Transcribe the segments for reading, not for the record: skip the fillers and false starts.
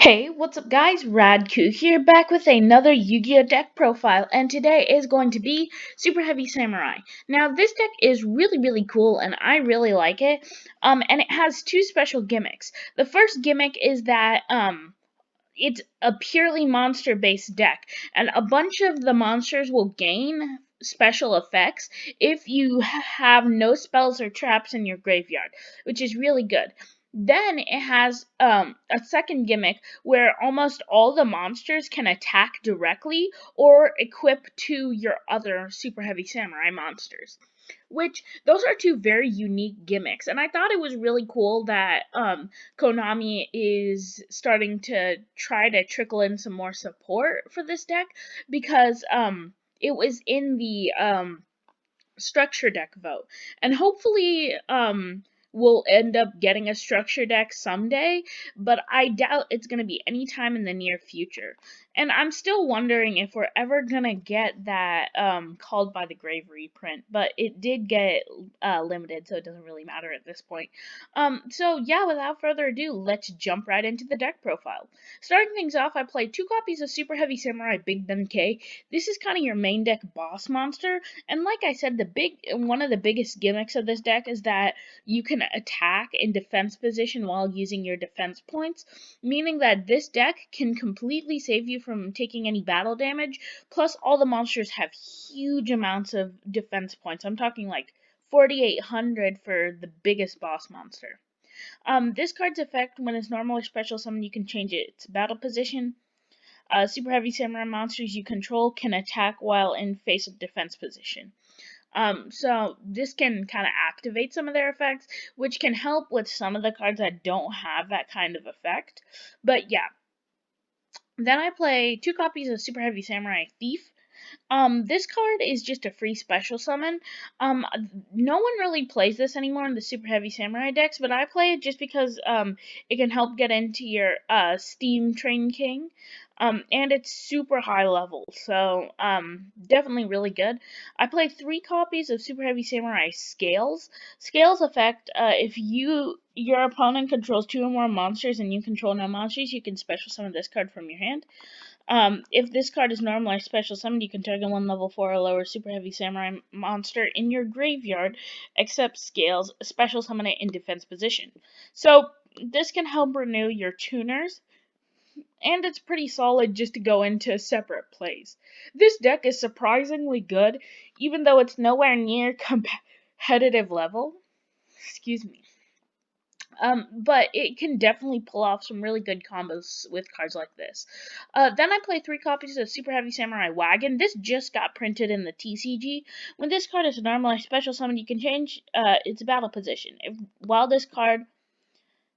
Hey, what's up guys? Radku here, back with another Yu-Gi-Oh! Deck profile, and today is going to be Super Heavy Samurai. Now, this deck is really cool, and I really like it, and it has two special gimmicks. The first gimmick is that, it's a purely monster-based deck, and a bunch of the monsters will gain special effects if you have no spells or traps in your graveyard, which is really good. Then it has a second gimmick where almost all the monsters can attack directly or equip to your other Super Heavy Samurai monsters, which those are two very unique gimmicks. And I thought it was really cool that Konami is starting to try to trickle in some more support for this deck because it was in the structure deck vote, and hopefully we'll end up getting a structure deck someday, but I doubt it's going to be anytime in the near future. And I'm still wondering if we're ever going to get that Called by the Grave reprint, but it did get limited, so it doesn't really matter at this point. So yeah, without further ado, let's jump right into the deck profile. Starting things off, I played two copies of Super Heavy Samurai Big Ben K. This is kind of your main deck boss monster, and like I said, one of the biggest gimmicks of this deck is that you can attack in defense position while using your defense points, meaning that this deck can completely save you from taking any battle damage. Plus, all the monsters have huge amounts of defense points. I'm talking like 4,800 for the biggest boss monster. This card's effect, when it's normal or special summon, you can change its battle position. Super Heavy Samurai monsters you control can attack while in face of defense position. So this can kind of activate some of their effects, which can help with some of the cards that don't have that kind of effect. But yeah. Then I play two copies of Super Heavy Samurai Thief. This card is just a free special summon. No one really plays this anymore in the Super Heavy Samurai decks, but I play it just because it can help get into your Steam Train King. And it's super high level, so definitely really good. I play three copies of Super Heavy Samurai Scales. Scales effect, if your opponent controls two or more monsters and you control no monsters, you can special summon this card from your hand. If this card is normal or special summoned, you can target one level 4 or lower Super Heavy Samurai monster in your graveyard, except Scales, special summon it in defense position. So, this can help renew your tuners, and it's pretty solid just to go into separate plays. This deck is surprisingly good, even though it's nowhere near competitive level. Excuse me. But it can definitely pull off some really good combos with cards like this. Then I play three copies of Super Heavy Samurai Wagon. This just got printed in the TCG. When this card is a normal or special summon, you can change its battle position. While this card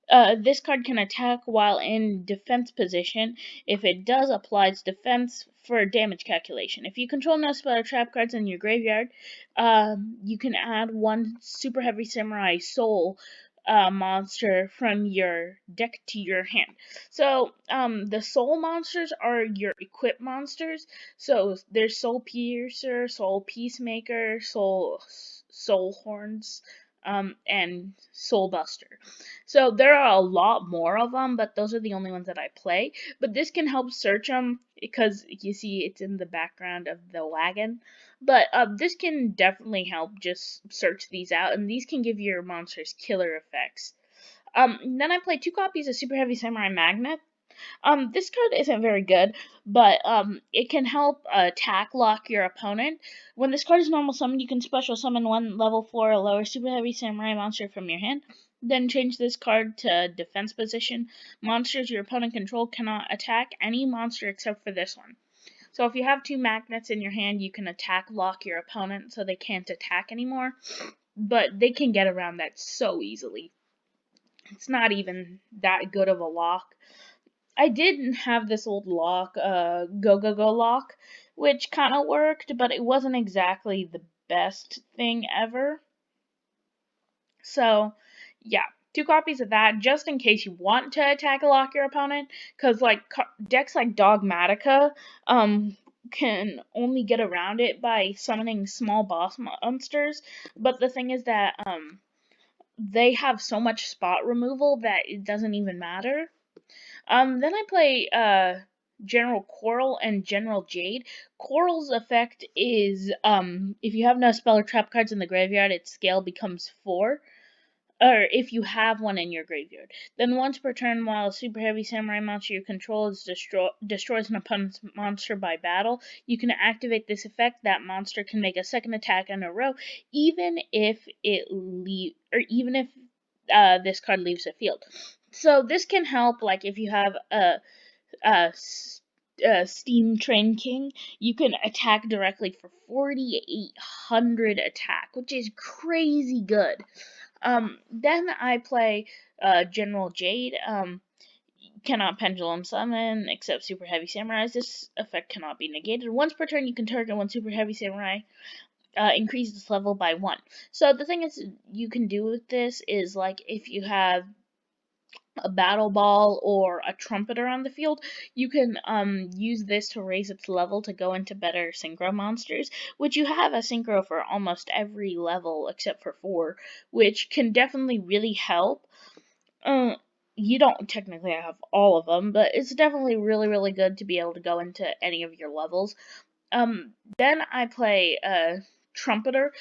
can attack while in defense position. If it does, applies defense for damage calculation. If you control no spell or trap cards in your graveyard, you can add one Super Heavy Samurai Soul monster from your deck to your hand. So, the soul monsters are your equip monsters. So there's Soul Piercer, Soul Peacemaker, Soul Horns, and Soul Buster. So there are a lot more of them, but those are the only ones that I play. But this can help search them because you see it's in the background of the wagon. But this can definitely help just search these out, and these can give your monsters killer effects. Then I play two copies of Super Heavy Samurai Magnet. This card isn't very good, but it can help attack lock your opponent. When this card is normal summon, you can special summon one level 4 or lower Super Heavy Samurai monster from your hand. Then change this card to defense position. Monsters your opponent control cannot attack any monster except for this one. So if you have two magnets in your hand, you can attack lock your opponent so they can't attack anymore. But they can get around that so easily. It's not even that good of a lock. I did have this old lock, Go Go Go lock, which kind of worked, but it wasn't exactly the best thing ever. So, yeah, two copies of that just in case you want to attack or lock your opponent, because like decks like Dogmatica can only get around it by summoning small boss monsters. But the thing is that they have so much spot removal that it doesn't even matter. Then I play General Coral and General Jade. Coral's effect is if you have no spell or trap cards in the graveyard, its scale becomes 4. Or if you have one in your graveyard. Then once per turn, while a super heavy samurai monster you control destroys an opponent's monster by battle, you can activate this effect. That monster can make a second attack in a row, even if this card leaves the field. So this can help, like if you have a Steam Train King, you can attack directly for 4,800 attack, which is crazy good. Then I play General Jade. Cannot pendulum summon except super heavy samurais. This effect cannot be negated. Once per turn, you can target one super heavy samurai. Increase its level by 1. So the thing is, you can do with this is like if you have a battle ball or a trumpeter on the field, you can use this to raise its level to go into better synchro monsters, which you have a synchro for almost every level except for 4, which can definitely really help. uh, you don't technically have all of them, but it's definitely really, really good to be able to go into any of your levels. Then I play Trumpeter.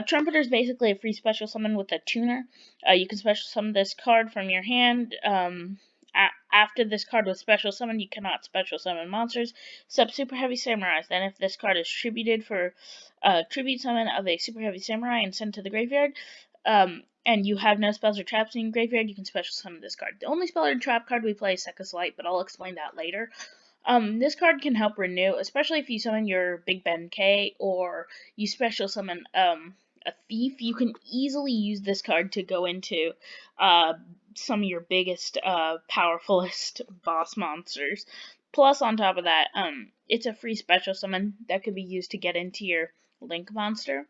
Trumpeter is basically a free special summon with a tuner. You can special summon this card from your hand. After this card was special summoned, you cannot special summon monsters except Super Heavy Samurais. Then, if this card is tributed for tribute summon of a Super Heavy Samurai and sent to the graveyard, and you have no spells or traps in your graveyard, you can special summon this card. The only spell or trap card we play is Sekka's Light, but I'll explain that later. This card can help renew, especially if you summon your Big Ben K or you special summon a thief. You can easily use this card to go into some of your biggest, powerfulest boss monsters. Plus, on top of that, it's a free special summon that could be used to get into your Link monster.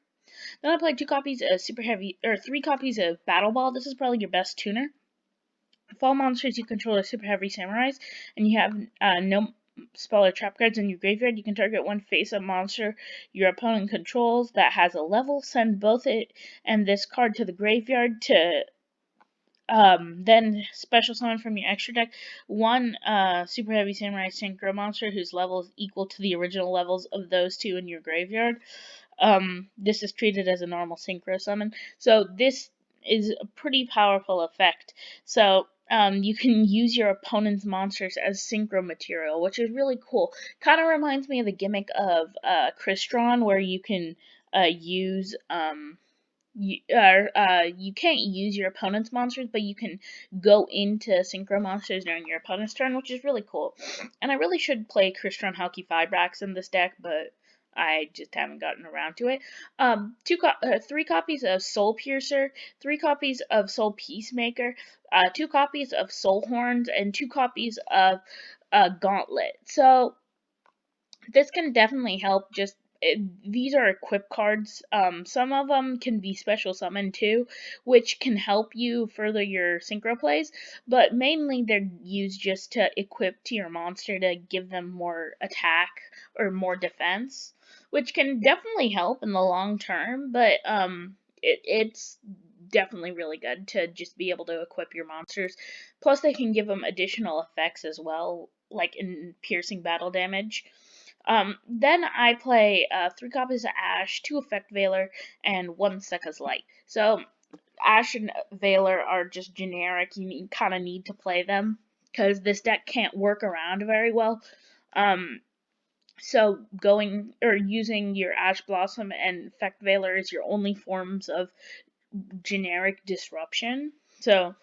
Then I played 2 copies of Super Heavy, or 3 copies of Battle Ball. This is probably your best tuner. If all monsters you control are Super Heavy Samurais, and you have no spell or trap cards in your graveyard, you can target one face-up monster your opponent controls that has a level, send both it and this card to the graveyard to then special summon from your extra deck one Super Heavy Samurai Synchro monster whose level is equal to the original levels of those 2 in your graveyard. This is treated as a normal synchro summon. So this is a pretty powerful effect. So you can use your opponent's monsters as synchro material, which is really cool. Kind of reminds me of the gimmick of Crystron, where you can use you can't use your opponent's monsters, but you can go into synchro monsters during your opponent's turn, which is really cool. And I really should play Crystron Halky Fibrax in this deck, but I just haven't gotten around to it. 3 copies of Soul Piercer, 3 copies of Soul Peacemaker, 2 copies of Soul Horns, and 2 copies of Gauntlet. So this can definitely help. These are equip cards. Some of them can be special summoned too, which can help you further your synchro plays, but mainly they're used just to equip to your monster to give them more attack or more defense, which can definitely help in the long term, but it's definitely really good to just be able to equip your monsters. Plus they can give them additional effects as well, like in piercing battle damage. Then I play 3 copies of Ash, 2 Effect Veiler, and 1 Sekka's Light. So Ash and Veiler are just generic. You kind of need to play them because this deck can't work around very well. So going or using your Ash Blossom and Effect Veiler is your only forms of generic disruption. So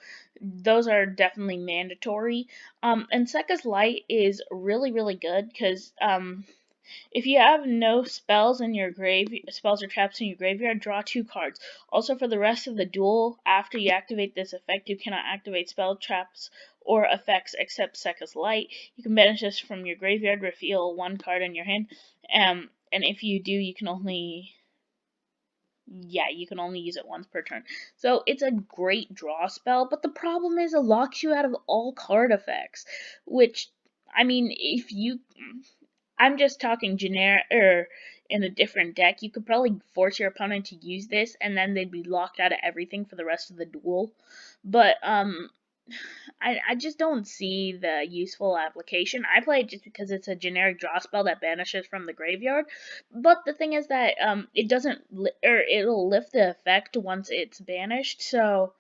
those are definitely mandatory. And Sekka's Light is really, really good because if you have no spells or traps in your graveyard, draw 2 cards. Also, for the rest of the duel, after you activate this effect, you cannot activate spell traps or effects except Sekka's Light. You can banish this from your graveyard, reveal 1 card in your hand, and if you do, you can only use it once per turn. So it's a great draw spell, but the problem is it locks you out of all card effects, which, I mean, if you I'm just talking generic or in a different deck. You could probably force your opponent to use this, and then they'd be locked out of everything for the rest of the duel. But I just don't see the useful application. I play it just because it's a generic draw spell that banishes from the graveyard. But the thing is that it doesn't or it'll lift the effect once it's banished. So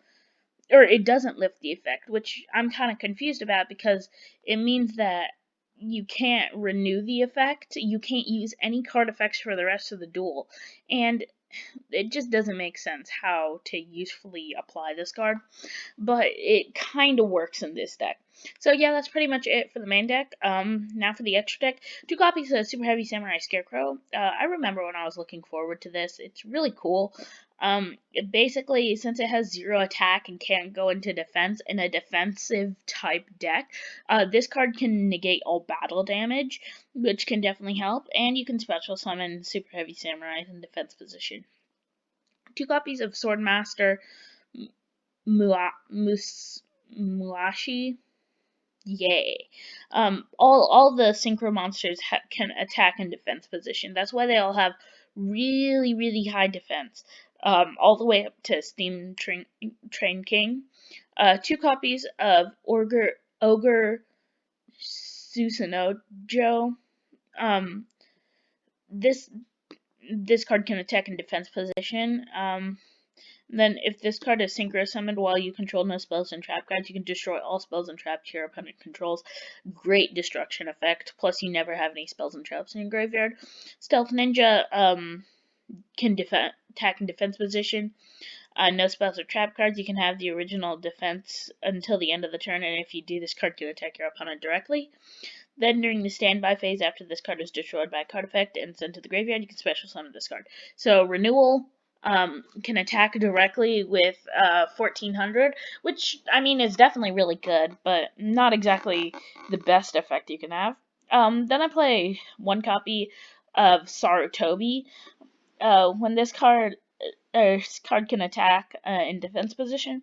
or it doesn't lift the effect, which I'm kind of confused about because it means that you can't renew the effect. You can't use any card effects for the rest of the duel. And it just doesn't make sense how to usefully apply this card, but it kind of works in this deck. So yeah, that's pretty much it for the main deck. Now for the extra deck, 2 copies of Superheavy Samurai Scarecrow. I remember when I was looking forward to this. It's really cool. Basically, since it has 0 attack and can't go into defense in a defensive type deck, this card can negate all battle damage, which can definitely help. And you can special summon Superheavy Samurai in defense position. 2 copies of Swordmaster Muashi. Yay. All the synchro monsters can attack in defense position. That's why they all have really, really high defense. All the way up to Steam Train King. 2 copies of Ogre Susanoo. This card can attack in defense position. Then, if this card is synchro summoned while you control no spells and trap cards, you can destroy all spells and traps your opponent controls. Great destruction effect. Plus, you never have any spells and traps in your graveyard. Stealth Ninja can attack in defense position. No spells or trap cards. You can have the original defense until the end of the turn, and if you do, this card can attack your opponent directly. Then, during the standby phase, after this card is destroyed by a card effect and sent to the graveyard, you can special summon this card. So, Renewal can attack directly with 1400, which, I mean, is definitely really good, but not exactly the best effect you can have. Then I play 1 copy of Sarutobi. When this card can attack in defense position,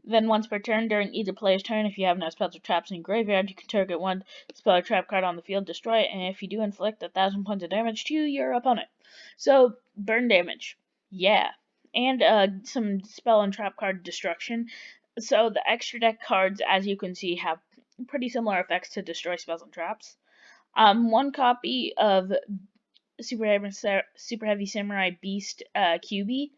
then once per turn during either player's turn, if you have no spells or traps in your graveyard, you can target one spell or trap card on the field, destroy it, and if you do, inflict 1,000 points of damage to your opponent. So, burn damage. Yeah. And some spell and trap card destruction. So the extra deck cards, as you can see, have pretty similar effects to destroy spells and traps. 1 copy of Super Heavy Samurai Beast QB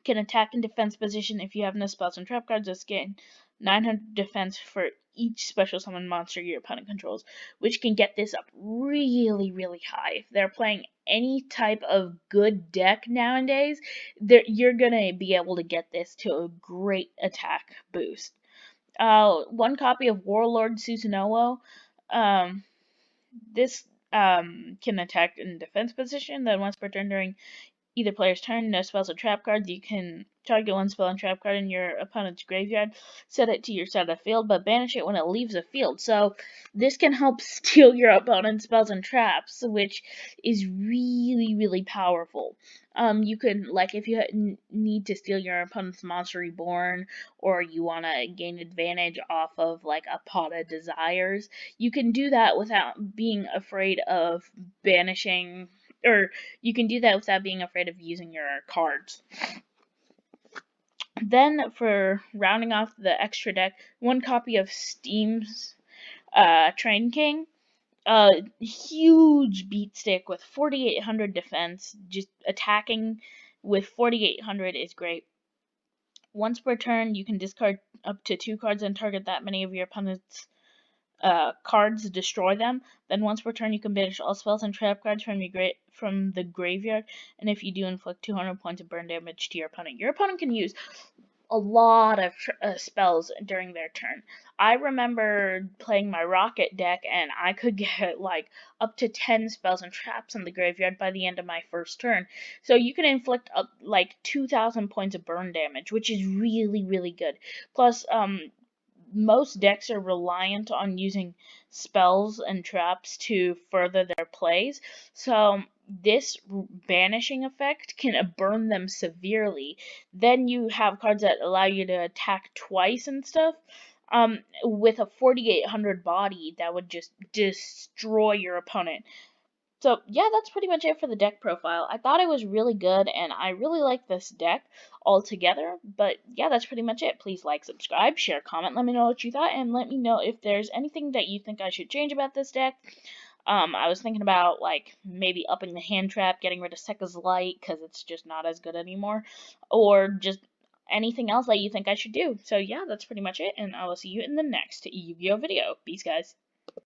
can attack in defense position if you have no spells and trap cards. Let's gain 900 defense for each special summon monster your opponent controls, which can get this up really, really high. If they're playing any type of good deck nowadays, you're gonna be able to get this to a great attack boost. 1 copy of Warlord Susanoo. This can attack in defense position. Then once per turn during either player's turn, no spells or trap cards, you can target one spell and trap card in your opponent's graveyard, set it to your side of the field, but banish it when it leaves the field. So this can help steal your opponent's spells and traps, which is really, really powerful. You can, like, if you need to steal your opponent's monster reborn, or you want to gain advantage off of, like, a pot of desires, you can do that without being afraid of banishing, or you can do that without being afraid of using your cards. Then, for rounding off the extra deck, 1 copy of Steam's Train King. Huge beat stick with 4,800 defense. Just attacking with 4,800 is great. Once per turn, you can discard up to 2 cards and target that many of your opponent's cards, destroy them. Then once per turn, you can banish all spells and trap cards from the graveyard, and if you do, inflict 200 points of burn damage to your opponent. Your opponent can use a lot of spells during their turn. I remember playing my Rocket deck, and I could get like up to 10 spells and traps in the graveyard by the end of my first turn. So you can inflict up like 2,000 points of burn damage, which is really, really good. Plus, most decks are reliant on using spells and traps to further their plays, so this banishing effect can burn them severely. Then you have cards that allow you to attack twice and stuff. With a 4,800 body, that would just destroy your opponent. So yeah, that's pretty much it for the deck profile. I thought it was really good, and I really like this deck altogether. But yeah, that's pretty much it. Please like, subscribe, share, comment, let me know what you thought, and let me know if there's anything that you think I should change about this deck. I was thinking about like maybe upping the hand trap, getting rid of Sekka's Light because it's just not as good anymore, or just anything else that you think I should do. So yeah, that's pretty much it, and I will see you in the next Yu-Gi-Oh video. Peace, guys.